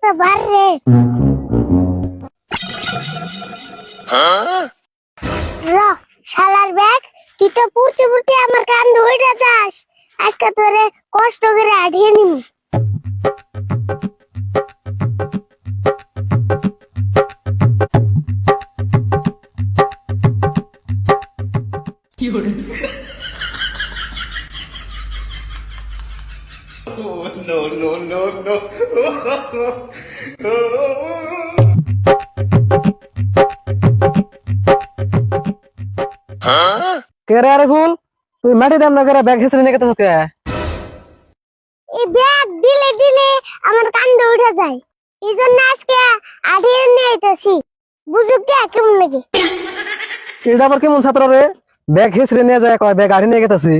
তো ভার রে। র শালার ব্যাগ, তুই তো পড়তে পড়তে আমার কান ধরে যাস। আজকে তোরে কষ্ট করে আঠিয়ে নিম। কে রে আরে ফুল, তুই মাটি দাম না করে ব্যাগ হেসে নিয়ে গেতে হতে। এই ব্যাগ দিলে দিলে আমার কান ধরে যায়। এই জন্য আজকে আঠিয়ে নিয়ে আইতাছি। বুঝুক কে কেমন লাগে। এটা আবার কেমন ছাত্র রে, ব্যাগ হেসে নিয়ে যায় কয় ব্যাগ আড়ি নিয়ে গেতেছি।